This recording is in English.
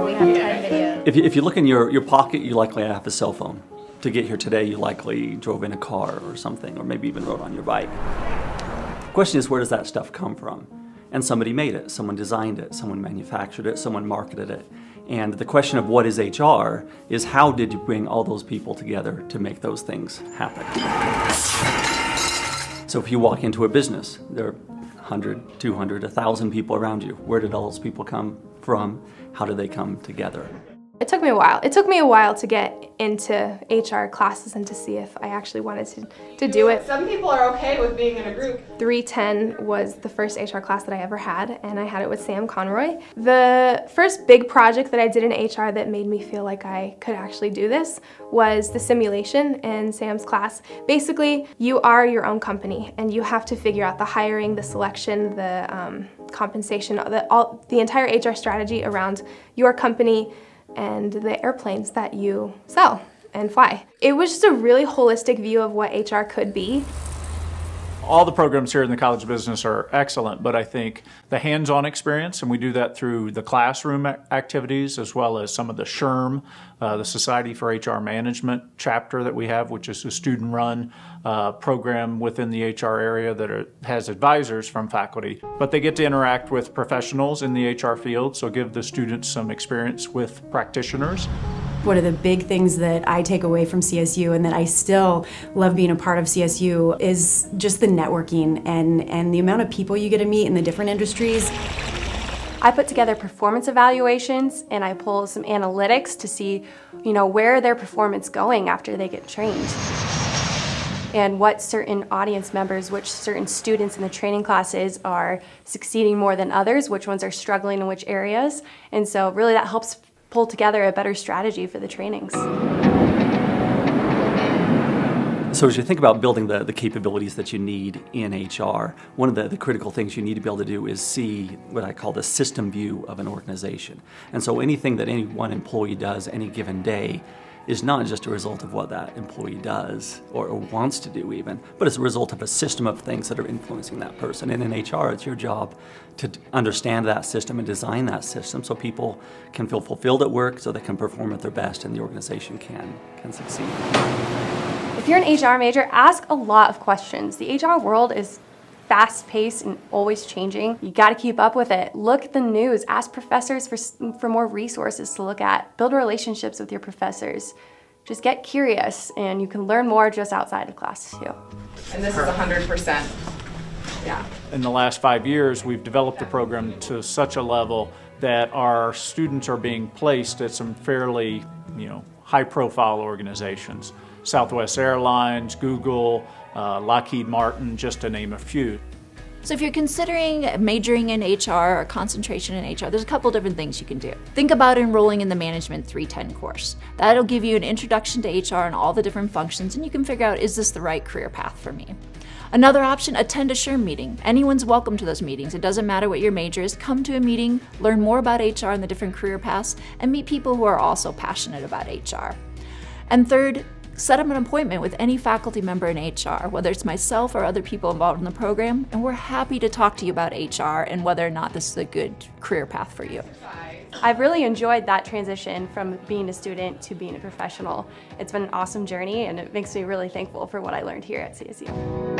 we have 10 videos. If you look in your pocket, you likely have a cell phone. To get here today, you likely drove in a car or something, or maybe even rode on your bike. The question is, where does that stuff come from? And somebody made it, someone designed it, someone manufactured it, someone marketed it. And the question of what is HR is, how did you bring all those people together to make those things happen? So if you walk into a business, there are 100, 200, 1,000 people around you. Where did all those people come from? How did they come together? It took me a while. It took me a while to get into HR classes and to see if I actually wanted to do it. Some people are okay with being in a group. 310 was the first HR class that I ever had, and I had it with Sam Conroy. The first big project that I did in HR that made me feel like I could actually do this was the simulation in Sam's class. Basically, you are your own company, and you have to figure out the hiring, the selection, the compensation, the entire HR strategy around your company and the airplanes that you sell and fly. It was just a really holistic view of what HR could be. All the programs here in the College of Business are excellent, but I think the hands-on experience, and we do that through the classroom activities as well as some of the SHRM, the Society for HR Management chapter that we have, which is a student-run program within the HR area that has advisors from faculty. But they get to interact with professionals in the HR field, so give the students some experience with practitioners. One of the big things that I take away from CSU and that I still love being a part of CSU is just the networking and the amount of people you get to meet in the different industries. I put together performance evaluations and I pull some analytics to see, where their performance going after they get trained. And what certain audience members, which certain students in the training classes are succeeding more than others, which ones are struggling in which areas. And so really that helps pull together a better strategy for the trainings. So as you think about building the capabilities that you need in HR, one of the critical things you need to be able to do is see what I call the system view of an organization. And so anything that any one employee does any given day is not just a result of what that employee does or wants to do even, but it's a result of a system of things that are influencing that person. And in HR, it's your job to understand that system and design that system so people can feel fulfilled at work, so they can perform at their best and the organization can succeed. If you're an HR major, ask a lot of questions. The HR world is fast-paced and always changing. You got to keep up with it. Look at the news. Ask professors for more resources to look at. Build relationships with your professors. Just get curious, and you can learn more just outside of class too. And this is 100%. Yeah. In the last 5 years, we've developed the program to such a level that our students are being placed at some fairly, high-profile organizations. Southwest Airlines, Google, Lockheed Martin, just to name a few. So if you're considering majoring in HR or concentration in HR, there's a couple different things you can do. Think about enrolling in the Management 310 course. That'll give you an introduction to HR and all the different functions, and you can figure out, is this the right career path for me? Another option, attend a SHRM meeting. Anyone's welcome to those meetings. It doesn't matter what your major is. Come to a meeting, learn more about HR and the different career paths, and meet people who are also passionate about HR. And third, set up an appointment with any faculty member in HR, whether it's myself or other people involved in the program, and we're happy to talk to you about HR and whether or not this is a good career path for you. I've really enjoyed that transition from being a student to being a professional. It's been an awesome journey, and it makes me really thankful for what I learned here at CSU.